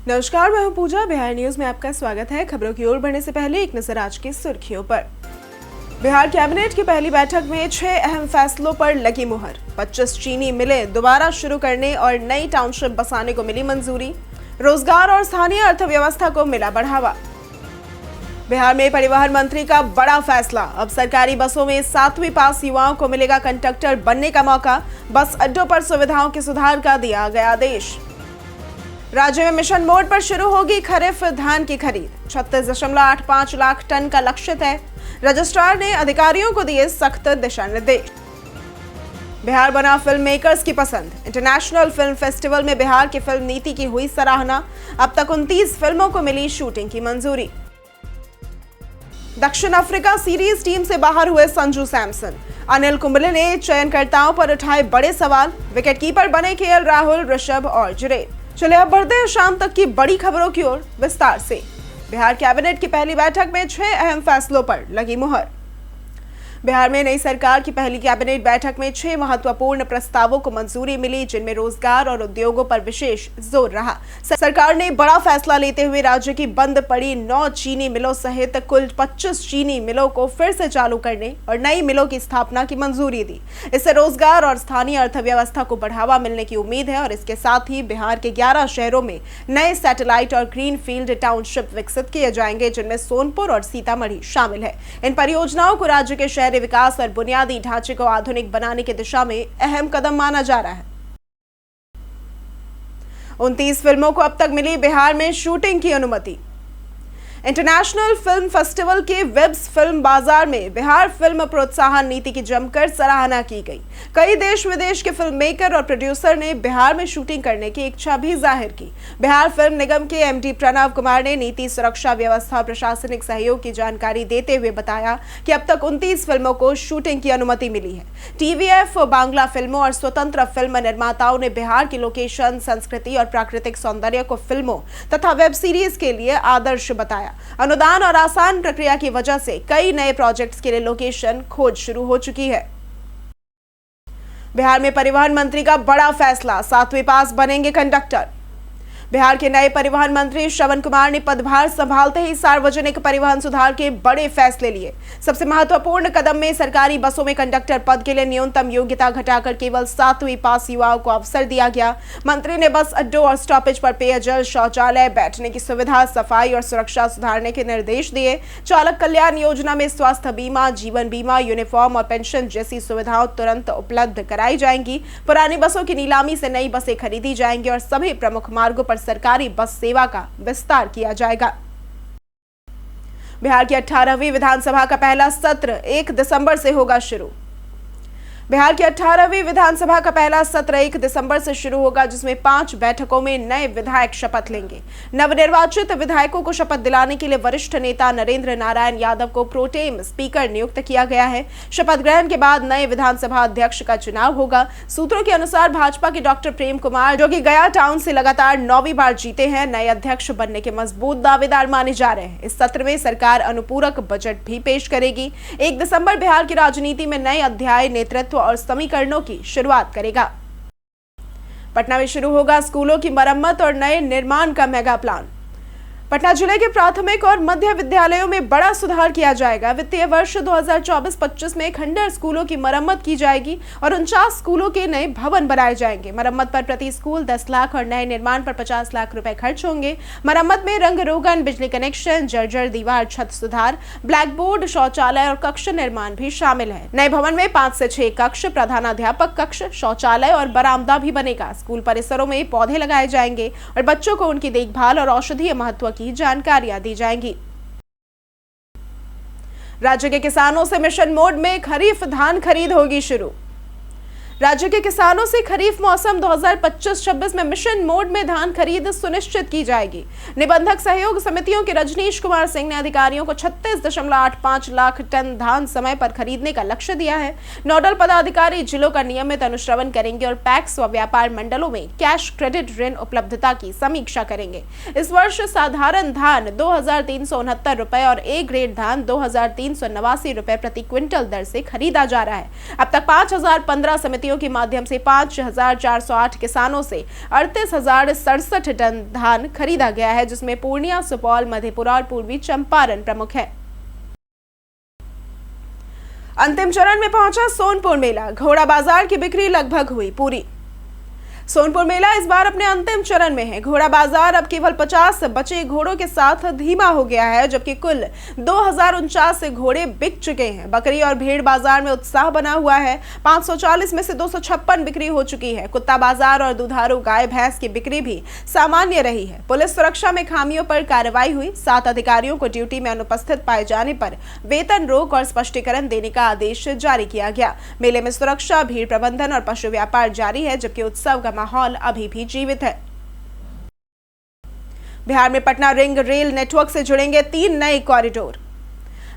नमस्कार, मैं हूं पूजा। बिहार न्यूज में आपका स्वागत है। खबरों की ओर बढ़ने से पहले एक नजर आज की सुर्खियों पर। बिहार कैबिनेट की पहली बैठक में 6 अहम फैसलों पर लगी मुहर। 25 चीनी मिलें दोबारा शुरू करने और नई टाउनशिप बसाने को मिली मंजूरी। रोजगार और स्थानीय अर्थव्यवस्था को मिला बढ़ावा। बिहार में परिवहन मंत्री का बड़ा फैसला। अब सरकारी बसों में 7वीं पास युवाओं को मिलेगा कंडक्टर बनने का मौका। बस अड्डों पर सुविधाओं के सुधार का दिया गया आदेश। राज्य में मिशन मोड पर शुरू होगी खरीफ धान की खरीद। 36.85 लाख टन का लक्ष्य है। रजिस्ट्रार ने अधिकारियों को दिए सख्त दिशा निर्देश। बिहार बना फिल्म मेकर्स की पसंद। इंटरनेशनल फिल्म फेस्टिवल में बिहार की फिल्म नीति की हुई सराहना। अब तक 29 फिल्मों को मिली शूटिंग की मंजूरी। दक्षिण अफ्रीका सीरीज टीम से बाहर हुए संजू सैमसन। अनिल कुंबले ने चयनकर्ताओं पर उठाए बड़े सवाल। विकेटकीपर बने केएल राहुल, ऋषभ और जुरेल। चलिए अब बढ़ते हैं शाम तक की बड़ी खबरों की ओर विस्तार से। बिहार कैबिनेट की पहली बैठक में 6 अहम फैसलों पर लगी मुहर। बिहार में नई सरकार की पहली कैबिनेट बैठक में 6 महत्वपूर्ण प्रस्तावों को मंजूरी मिली, जिनमें रोजगार और उद्योगों पर विशेष जोर रहा। सरकार ने बड़ा फैसला लेते हुए राज्य की बंद पड़ी 9 चीनी मिलों सहित कुल 25 चीनी मिलों को फिर से चालू करने और नई मिलों की स्थापना की मंजूरी दी। इससे रोजगार और स्थानीय अर्थव्यवस्था को बढ़ावा मिलने की उम्मीद है और इसके साथ ही बिहार के 11 शहरों में नए सैटेलाइट और ग्रीन फील्ड टाउनशिप विकसित किए जाएंगे, जिनमें सोनपुर और सीतामढ़ी शामिल है। इन परियोजनाओं को राज्य के शहरी विकास और बुनियादी ढांचे को आधुनिक बनाने की दिशा में अहम कदम माना जा रहा है। 29 फिल्मों को अब तक मिली बिहार में शूटिंग की अनुमति। इंटरनेशनल फिल्म फेस्टिवल के वेब्स फिल्म बाजार में बिहार फिल्म प्रोत्साहन नीति की जमकर सराहना की गई। कई देश विदेश के फिल्म मेकर और प्रोड्यूसर ने बिहार में शूटिंग करने की इच्छा भी जाहिर की। बिहार फिल्म निगम के एमडी प्रणव कुमार ने नीति, सुरक्षा व्यवस्था और प्रशासनिक सहयोग की जानकारी देते हुए बताया कि अब तक 29 फिल्मों को शूटिंग की अनुमति मिली है। टीवीएफ, बांग्ला फिल्मों और स्वतंत्र फिल्म निर्माताओं ने बिहार की लोकेशन, संस्कृति और प्राकृतिक सौंदर्य को फिल्मों तथा वेब सीरीज के लिए आदर्श बताया। अनुदान और आसान प्रक्रिया की वजह से कई नए प्रोजेक्ट्स के लिए लोकेशन खोज शुरू हो चुकी है। बिहार में परिवहन मंत्री का बड़ा फैसला। 7वीं पास बनेंगे कंडक्टर। बिहार के नए परिवहन मंत्री श्रवण कुमार ने पदभार संभालते ही सार्वजनिक परिवहन सुधार के बड़े फैसले लिए। सबसे महत्वपूर्ण कदम में सरकारी बसों में कंडक्टर पद के लिए न्यूनतम योग्यता घटाकर केवल 7वीं पास युवाओं को अवसर दिया गया। मंत्री ने बस अड्डों और स्टॉपेज पर पेयजल, शौचालय, बैठने की सुविधा, सफाई और सुरक्षा सुधारने के निर्देश दिए। चालक कल्याण योजना में स्वास्थ्य बीमा, जीवन बीमा, यूनिफॉर्म और पेंशन जैसी सुविधाएं तुरंत उपलब्ध कराई जाएंगी। पुरानी बसों की नीलामी से नई बसें खरीदी जाएंगी और सभी प्रमुख मार्गों पर सरकारी बस सेवा का विस्तार किया जाएगा। बिहार की 18वीं विधानसभा का पहला सत्र 1 दिसंबर से होगा शुरू। बिहार की 18वीं विधानसभा का पहला सत्र 1 दिसंबर से शुरू होगा, जिसमें 5 बैठकों में नए विधायक शपथ लेंगे। नवनिर्वाचित विधायकों को शपथ दिलाने के लिए वरिष्ठ नेता नरेंद्र नारायण यादव को प्रोटेम स्पीकर नियुक्त किया गया है। शपथ ग्रहण के बाद नए विधानसभा अध्यक्ष का चुनाव होगा। सूत्रों के अनुसार भाजपा के डॉक्टर प्रेम कुमार, जो कि गया टाउन से लगातार 9वीं बार जीते हैं, नए अध्यक्ष बनने के मजबूत दावेदार माने जा रहे हैं। इस सत्र में सरकार अनुपूरक बजट भी पेश करेगी। 1 दिसंबर बिहार की राजनीति में नए अध्याय, नेतृत्व और समीकरणों की शुरुआत करेगा। पटना में शुरू होगा स्कूलों की मरम्मत और नए निर्माण का मेगा प्लान। पटना जिले के प्राथमिक और मध्य विद्यालयों में बड़ा सुधार किया जाएगा। वित्तीय वर्ष 2024-25 में खंडर स्कूलों की मरम्मत की जाएगी और 49 स्कूलों के नए भवन बनाए जाएंगे। मरम्मत पर प्रति स्कूल 10 लाख और नए निर्माण पर 50 लाख रुपए खर्च होंगे। मरम्मत में रंग रोगन, बिजली कनेक्शन, जर्जर दीवार, छत सुधार, ब्लैक बोर्ड, शौचालय और कक्ष निर्माण भी शामिल है। नए भवन में 5 से 6 कक्ष, प्रधानाध्यापक कक्ष, शौचालय और बरामदा भी बनेगा। स्कूल परिसरों में पौधे लगाए जाएंगे और बच्चों को उनकी देखभाल और औषधीय महत्व की जानकारियां दी जाएंगी। राज्य के किसानों से मिशन मोड में खरीफ धान खरीद होगी शुरू। राज्य के किसानों से खरीफ मौसम 2025-26 में मिशन मोड में धान खरीद सुनिश्चित की जाएगी। निबंधक सहयोग समितियों के रजनीश कुमार सिंह ने अधिकारियों को 36.85 लाख टन धान समय पर खरीदने का लक्ष्य दिया है। नोडल पदाधिकारी जिलों का नियमित अनुश्रवण करेंगे और पैक्स व व्यापार मंडलों में कैश क्रेडिट ऋण उपलब्धता की समीक्षा करेंगे। इस वर्ष साधारण धान 2,369 रुपए और ए ग्रेड धान 2,389 रुपए प्रति क्विंटल दर से खरीदा जा रहा है। अब तक 5,015 समिति समितियों के माध्यम से 5,408 किसानों से 38,067 टन धान खरीदा गया है, जिसमें पूर्णिया, सुपौल, मधेपुरा और पूर्वी चंपारण प्रमुख है। अंतिम चरण में पहुंचा सोनपुर मेला। घोड़ा बाजार की बिक्री लगभग हुई पूरी। सोनपुर मेला इस बार अपने अंतिम चरण में है। घोड़ा बाजार अब केवल 50 बचे घोड़ों के साथ धीमा हो गया है, जबकि कुल 2049 घोड़े बिक चुके हैं। बकरी और भेड़ बाजार में उत्साह बना हुआ है। 540 में से 256 बिक्री हो चुकी है। कुत्ता बाजार और दुधारू गाय भैंस की बिक्री भी सामान्य रही है। पुलिस सुरक्षा में खामियों पर कार्रवाई हुई। 7 अधिकारियों को ड्यूटी में अनुपस्थित पाए जाने पर वेतन रोक और स्पष्टीकरण देने का आदेश जारी किया गया। मेले में सुरक्षा, भीड़ प्रबंधन और पशु व्यापार जारी है, जबकि उत्सव का माहौल अभी भी जीवित है। बिहार में पटना रिंग रेल नेटवर्क से जुड़ेंगे 3 नए कॉरिडोर।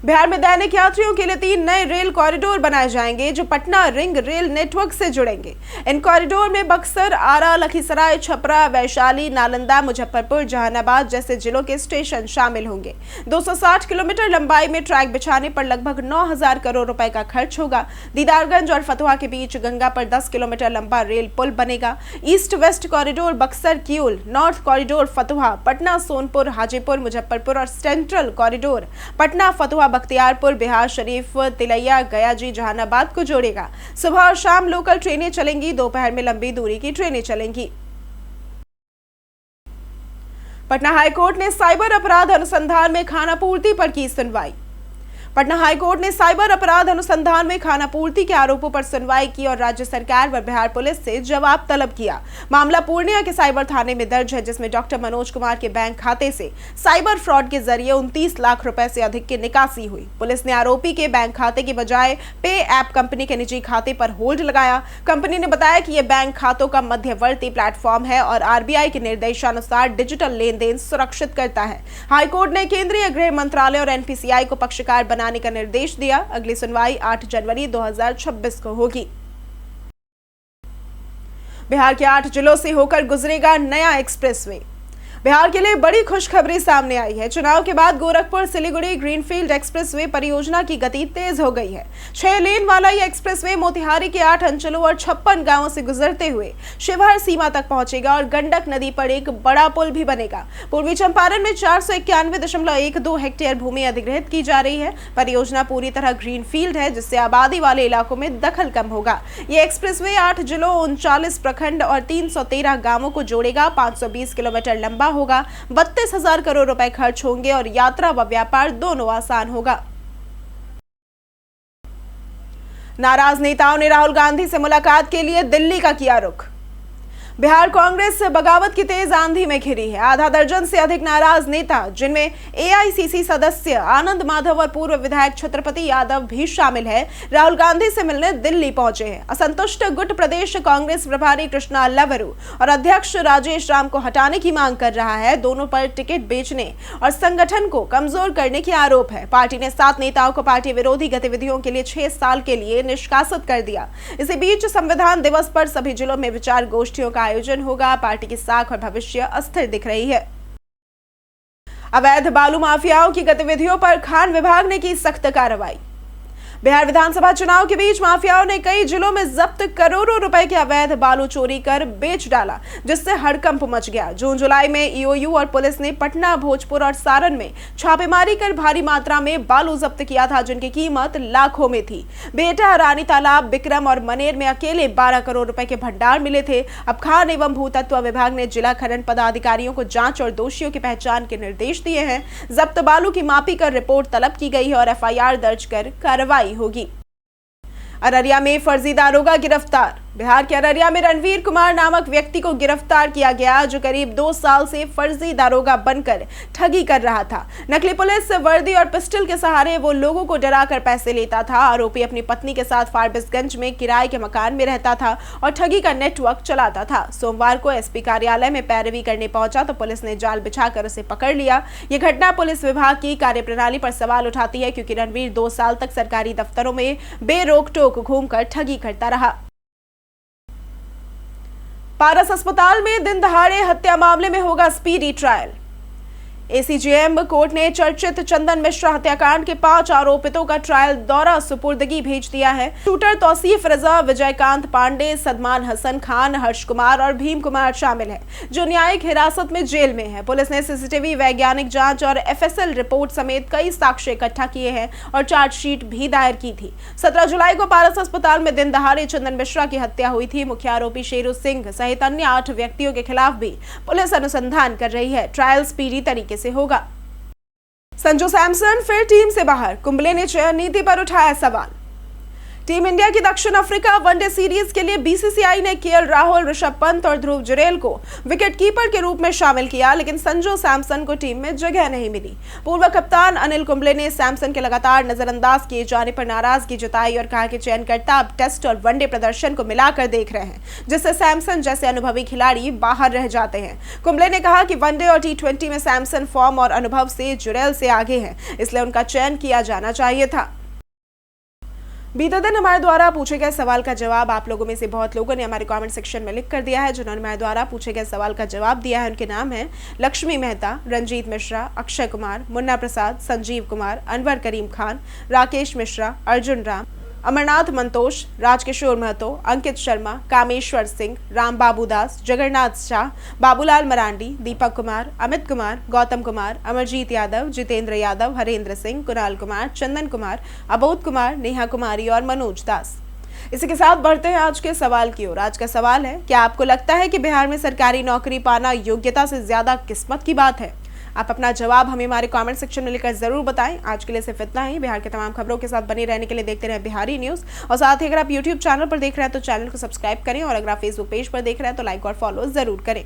बिहार में दैनिक यात्रियों के लिए 3 नए रेल कॉरिडोर बनाए जाएंगे, जो पटना रिंग रेल नेटवर्क से जुड़ेंगे। इन कॉरिडोर में बक्सर, आरा, लखीसराय, छपरा, वैशाली, नालंदा, मुजफ्फरपुर, जहानाबाद जैसे जिलों के स्टेशन शामिल होंगे। 260 किलोमीटर लंबाई में ट्रैक बिछाने पर लगभग 9,000 करोड़ रुपए का खर्च होगा। दीदारगंज और फतुहा के बीच गंगा पर 10 किलोमीटर लंबा रेल पुल बनेगा। East west corridor Buxar Kiul, north corridor Fatuha, Patna Sonpur, Hajipur, Muzaffarpur और सेंट्रल कॉरिडोर पटना फतुहा, बख्तियारपुर, बिहार शरीफ, तिलैया, गयाजी, जहानाबाद को जोड़ेगा। सुबह और शाम लोकल ट्रेनें चलेंगी। दोपहर में लंबी दूरी की ट्रेनें चलेंगी। पटना हाईकोर्ट ने साइबर अपराध अनुसंधान में खानापूर्ति पर की सुनवाई। पटना हाईकोर्ट ने साइबर अपराध अनुसंधान में खानापूर्ति के आरोपों पर सुनवाई की और राज्य सरकार व बिहार पुलिस से जवाब तलब किया। मामला पूर्णिया के साइबर थाने में दर्ज है, जिसमें डॉक्टर मनोज कुमार के बैंक खाते से साइबर फ्रॉड के जरिए 29 लाख रुपए से अधिक की निकासी हुई। पुलिस ने आरोपी के बैंक खाते की बजाय पे ऐप कंपनी के निजी खाते पर होल्ड लगाया। कंपनी ने बताया कि यह बैंक खातों का मध्यवर्ती प्लेटफॉर्म है और आरबीआई के निर्देशानुसार डिजिटल लेन देन सुरक्षित करता है। हाईकोर्ट ने केंद्रीय गृह मंत्रालय और एनपीसीआई को पक्षकार बनाने का निर्देश दिया। अगली सुनवाई 8 जनवरी 2026 को होगी। बिहार के 8 जिलों से होकर गुजरेगा नया एक्सप्रेसवे। बिहार के लिए बड़ी खुशखबरी सामने आई है। चुनाव के बाद गोरखपुर सिलीगुड़ी ग्रीनफील्ड एक्सप्रेसवे परियोजना की गति तेज हो गई है। 6 लेन वाला यह एक्सप्रेसवे मोतिहारी के 8 अंचलों और 56 गांवों से गुजरते हुए शिवहर सीमा तक पहुंचेगा और गंडक नदी पर एक बड़ा पुल भी बनेगा। पूर्वी चंपारण में 491.12 हेक्टेयर भूमि अधिग्रहित की जा रही है। परियोजना पूरी तरह ग्रीनफील्ड है, जिससे आबादी वाले इलाकों में दखल कम होगा। यह एक्सप्रेसवे 8 जिलों, 39 प्रखंड और 313 गांवों को जोड़ेगा। 520 किलोमीटर लंबा होगा। 32,000 करोड़ रुपए खर्च होंगे और यात्रा व व्यापार दोनों आसान होगा। नाराज नेताओं ने राहुल गांधी से मुलाकात के लिए दिल्ली का किया रुख। बिहार कांग्रेस बगावत की तेज आंधी में घिरी है। आधा दर्जन से अधिक नाराज नेता, जिनमें एआईसीसी सदस्य आनंद माधव और पूर्व विधायक छत्रपति यादव भी शामिल है, राहुल गांधी से मिलने दिल्ली पहुंचे हैं। असंतुष्ट गुट प्रदेश कांग्रेस प्रभारी कृष्णा लवरू और अध्यक्ष राजेश राम को हटाने की मांग कर रहा है। दोनों पर टिकट बेचने और संगठन को कमजोर करने के आरोप है। पार्टी ने 7 नेताओं को पार्टी विरोधी गतिविधियों के लिए 6 साल के लिए निष्कासित कर दिया। इसी बीच संविधान दिवस पर सभी जिलों में विचार गोष्ठियों का आयोजन होगा। पार्टी की साख और भविष्य अस्थिर दिख रही है। अवैध बालू माफियाओं की गतिविधियों पर खान विभाग ने की सख्त कार्रवाई। बिहार विधानसभा चुनाव के बीच माफियाओं ने कई जिलों में जब्त करोड़ों रुपए के अवैध बालू चोरी कर बेच डाला, जिससे हड़कंप मच गया। जून जुलाई में ईओयू और पुलिस ने पटना, भोजपुर और सारण में छापेमारी कर भारी मात्रा में बालू जब्त किया था, जिनकी कीमत लाखों में थी। बेटा, रानी तालाब, बिक्रम और मनेर में अकेले 12 करोड़ रुपए के भंडार मिले थे। अब खान एवं भूतत्व विभाग ने जिला खनन पदाधिकारियों को जांच और दोषियों की पहचान के निर्देश दिए हैं। जब्त बालू की मापी कर रिपोर्ट तलब की गई है और एफआईआर दर्ज कर कार्रवाई होगी। अररिया में फर्जी दारोगा गिरफ्तार। बिहार के अररिया में रणवीर कुमार नामक व्यक्ति को गिरफ्तार किया गया, जो करीब 2 साल से फर्जी दारोगा बनकर ठगी कर रहा था। नकली पुलिस वर्दी और पिस्टल के सहारे वो लोगों को डराकर पैसे लेता था। आरोपी अपनी पत्नी के साथ फारबिसगंज में किराए के मकान में रहता था और ठगी का नेटवर्क चलाता था। सोमवार को एसपी कार्यालय में पैरवी करने पहुंचा तो पुलिस ने जाल बिछाकर उसे पकड़ लिया। ये घटना पुलिस विभाग की कार्यप्रणाली पर सवाल उठाती है, क्योंकि रणवीर 2 साल तक सरकारी दफ्तरों में बेरोक टोक घूमकर ठगी करता रहा। पारस अस्पताल में दिन दहाड़े हत्या मामले में होगा स्पीडी ट्रायल। एसीजेएम कोर्ट ने चर्चित चंदन मिश्रा हत्याकांड के 5 आरोपितों का ट्रायल दौरा सुपुर्दगी भेज दिया है। शूटर तौसीफ रजा, विजयकांत पांडे, सदमान हसन खान, हर्ष कुमार और भीम कुमार शामिल है, जो न्यायिक हिरासत में जेल में है। पुलिस ने सीसीटीवी, वैज्ञानिक जांच और एफएसएल रिपोर्ट समेत कई साक्ष्य इकट्ठा किए हैं और चार्जशीट भी दायर की थी। 17 जुलाई को पारस अस्पताल में दिन दहाड़े चंदन मिश्रा की हत्या हुई थी। मुख्य आरोपी शेरू सिंह सहित अन्य 8 व्यक्तियों के खिलाफ भी पुलिस अनुसंधान कर रही है। ट्रायल स्पीडी तरीके से होगा। संजू सैमसन फिर टीम से बाहर, कुंबले ने चयन नीति पर उठाया सवाल। टीम इंडिया की दक्षिण अफ्रीका वनडे सीरीज के लिए बीसीसीआई ने केएल राहुल, ऋषभ पंत और ध्रुव जुरेल को विकेटकीपर के रूप में शामिल किया, लेकिन संजू सैमसन को टीम में जगह नहीं मिली। पूर्व कप्तान अनिल कुंबले ने सैमसन के लगातार नजरअंदाज किए जाने पर नाराजगी जताई और कहा कि चयनकर्ता अब टेस्ट और वनडे प्रदर्शन को मिलाकर देख रहे हैं, जिससे सैमसन जैसे अनुभवी खिलाड़ी बाहर रह जाते हैं। कुंबले ने कहा कि वनडे और टी20 में सैमसन फॉर्म और अनुभव से जुरेल से आगे हैं, इसलिए उनका चयन किया जाना चाहिए था। बीते दिन हमारे द्वारा पूछे गए सवाल का जवाब आप लोगों में से बहुत लोगों ने हमारे कमेंट सेक्शन में लिख कर दिया है। जिन्होंने हमारे द्वारा पूछे गए सवाल का जवाब दिया है उनके नाम हैं लक्ष्मी मेहता, रंजीत मिश्रा, अक्षय कुमार, मुन्ना प्रसाद, संजीव कुमार, अनवर करीम खान, राकेश मिश्रा, अर्जुन राम, अमरनाथ मंतोष, राजकिशोर महतो, अंकित शर्मा, कामेश्वर सिंह, राम बाबू दास, जगन्नाथ शाह, बाबूलाल मरांडी, दीपक कुमार, अमित कुमार, गौतम कुमार, अमरजीत यादव, जितेंद्र यादव, हरेंद्र सिंह, कुणाल कुमार, चंदन कुमार, अबोध कुमार, नेहा कुमारी और मनोज दास। इसी के साथ बढ़ते हैं आज के सवाल की ओर। आज का सवाल है, क्या आपको लगता है कि बिहार में सरकारी नौकरी पाना योग्यता से ज्यादा किस्मत की बात है? आप अपना जवाब हमें हमारे कमेंट सेक्शन में लिखकर जरूर बताएं। आज के लिए सिर्फ इतना ही। बिहार के तमाम खबरों के साथ बने रहने के लिए देखते रहें बिहारी न्यूज़। और साथ ही अगर आप यूट्यूब चैनल पर देख रहे हैं तो चैनल को सब्सक्राइब करें और अगर आप फेसबुक पेज पर देख रहे हैं तो लाइक और फॉलो जरूर करें।